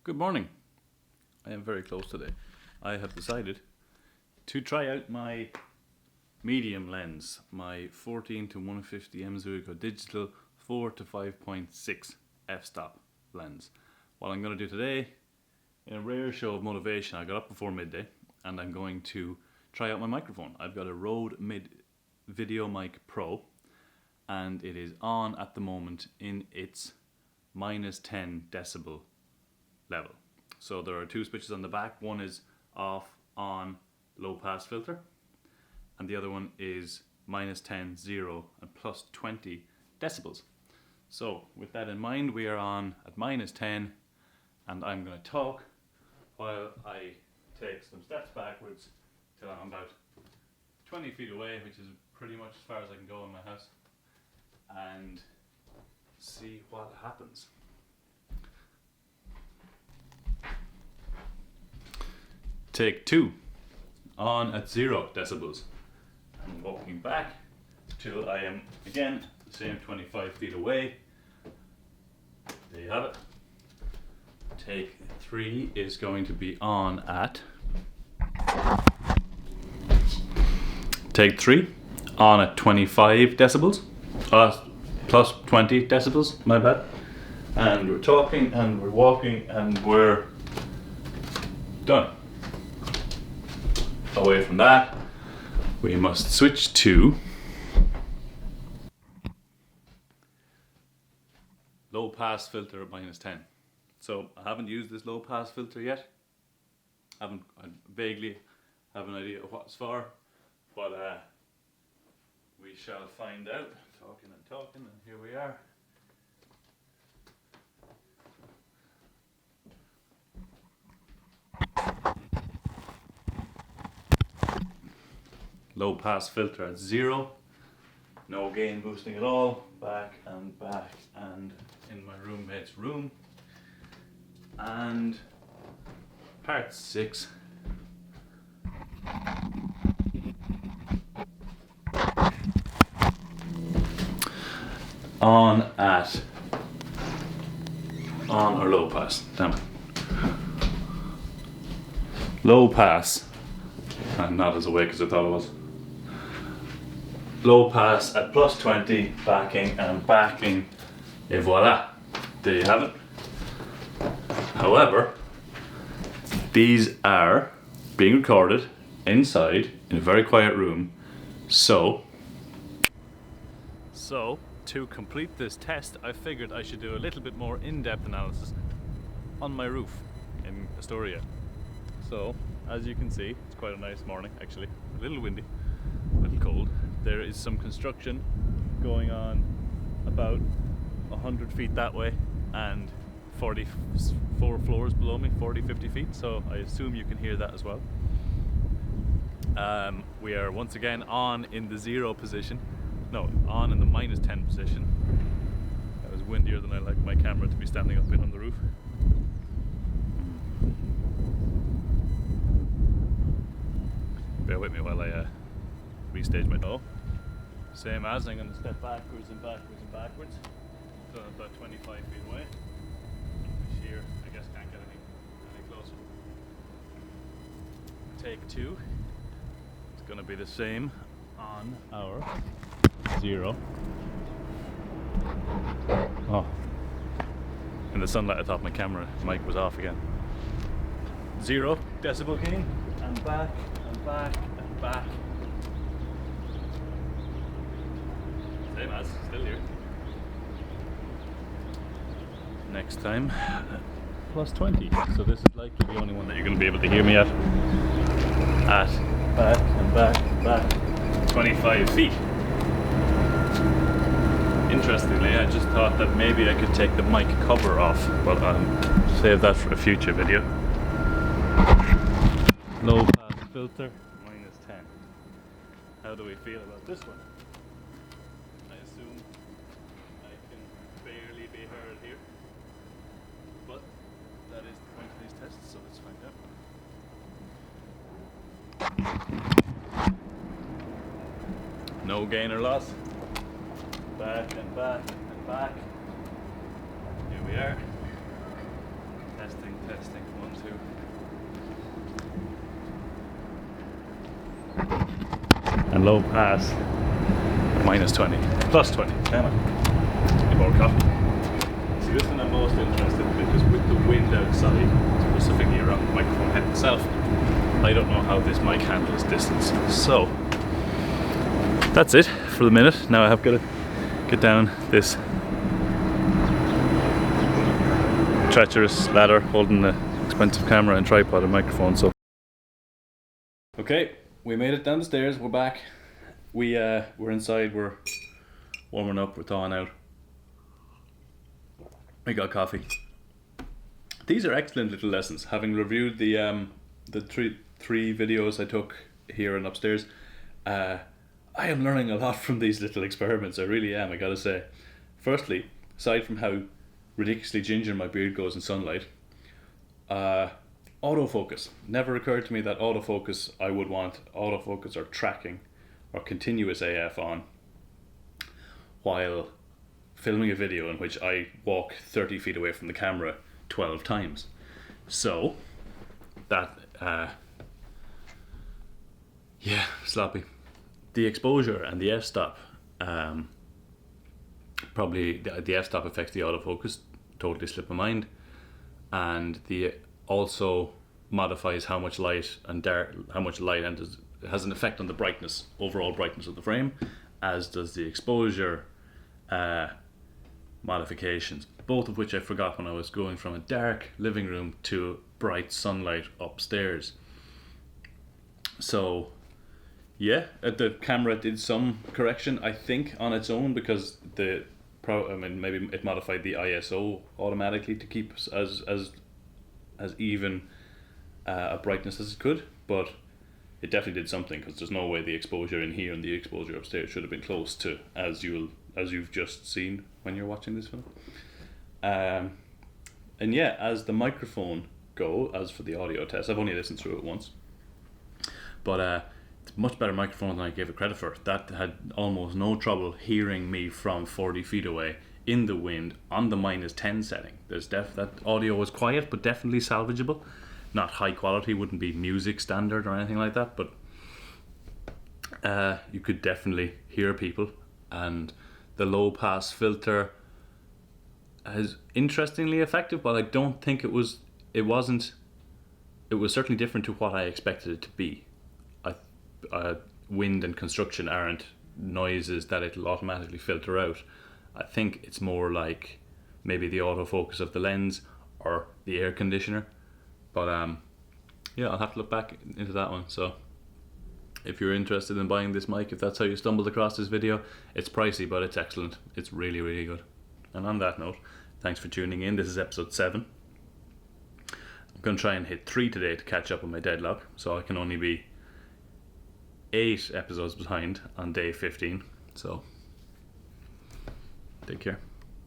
Good morning. I am very close today. I have decided to try out my medium lens, my 14 to 150 M0 digital 4 to 5.6 f-stop lens. What I'm going to do today, in a rare show of motivation, I got up before midday and I'm going to try out my microphone. I've got a Rode VideoMic Pro and it is on at the moment in its minus 10 decibel level. So there are two switches on the back. One is off, on, low pass filter, and the other one is minus 10, 0 and plus 20 decibels. So with that in mind, we are on at minus 10 and I'm going to talk while I take some steps backwards till I'm about 20 feet away, which is pretty much as far as I can go in my house, and see what happens. Take 2, on at 0 decibels. I'm walking back till I am again the same 25 feet away. There you have it. Take 3 is going to be on at take 3 on at 25 decibels, plus 20 decibels, my bad. And we're talking and we're walking and we're done. Away from that, we must switch to low pass filter at minus 10. So I haven't used this low pass filter yet. I vaguely have an idea of what it's for, but we shall find out. Talking and talking, and here we are. Low pass filter at 0, no gain boosting at all, back and in my roommate's room. And part 6. On or low pass, damn it. Low pass, I'm not as awake as I thought I was. Low pass at plus 20, backing and backing, et voila, there you have it. However, these are being recorded inside in a very quiet room, so to complete this test I figured I should do a little bit more in-depth analysis on my roof in Astoria. So as you can see, it's quite a nice morning actually, a little windy, a little cold. There is some construction going on about 100 feet that way and 44 floors below me, 40-50 feet, so I assume you can hear that as well. We are once again on in the 0 position, no, on in the minus 10 position. That was windier than I like my camera to be standing up in on the roof. Bear with me while I restage my toe. Same as, I'm going to step backwards and backwards and backwards. So I'm about 25 feet away. Sheer, I guess can't get any closer. Take 2. It's going to be the same on our 0. Oh. In the sunlight I thought my camera mic was off again. 0 decibel gain, and back and back and back. Same as, still here. Next time, plus 20. So this is likely the only one that you're going to be able to hear me at back and back and back, 25 feet. Interestingly, I just thought that maybe I could take the mic cover off, but I'll save that for a future video. Low pass filter, minus 10. How do we feel about this one? I assume I can barely be heard here, but that is the point of these tests, so let's find out. No gain or loss. Back and back and back. Here we are. Testing, 1, 2. And low pass, -20, +20. Damn it. Need more coffee. See, this one I'm most interested in because with the wind outside, specifically around the microphone head itself, I don't know how this mic handles distance. So, that's it for the minute. Now I have got to get down this treacherous ladder holding the expensive camera and tripod and microphone. So, okay, we made it down the stairs. We're back. We're inside. We're warming up. We're thawing out. We got coffee. These are excellent little lessons. Having reviewed the three videos I took here and upstairs, I am learning a lot from these little experiments. I really am, I gotta say. Firstly, aside from how ridiculously ginger my beard goes in sunlight, autofocus. Never occurred to me that autofocus, I would want autofocus or tracking or continuous AF on while filming a video in which I walk 30 feet away from the camera 12 times. So, that, yeah, sloppy. The exposure and the f-stop, probably the f-stop affects the autofocus, totally slipped my mind, and the also modifies how much light and it has an effect on the brightness, overall brightness of the frame, as does the exposure modifications, both of which I forgot when I was going from a dark living room to bright sunlight upstairs. So yeah, the camera did some correction, I think, on its own, because maybe it modified the ISO automatically to keep as even a brightness as it could, but it definitely did something, because there's no way the exposure in here and the exposure upstairs should have been close to as you've just seen when you're watching this film. And yeah, as the microphone as for the audio test, I've only listened through it once, but it's a much better microphone than I gave it credit for. That had almost no trouble hearing me from 40 feet away in the wind on the -10 setting. That audio was quiet, but definitely salvageable. Not high quality, wouldn't be music standard or anything like that, but you could definitely hear people. And the low pass filter is interestingly effective, but I don't think it was certainly different to what I expected it to be. Wind and construction aren't noises that it'll automatically filter out. I think it's more like maybe the autofocus of the lens or the air conditioner. But yeah, I'll have to look back into that one. So if you're interested in buying this mic, if that's how you stumbled across this video, it's pricey, but it's excellent. It's really, really good. And on that note, thanks for tuning in. This is episode 7. I'm going to try and hit 3 today to catch up on my deadlock, so I can only be 8 episodes behind on day 15. So take care.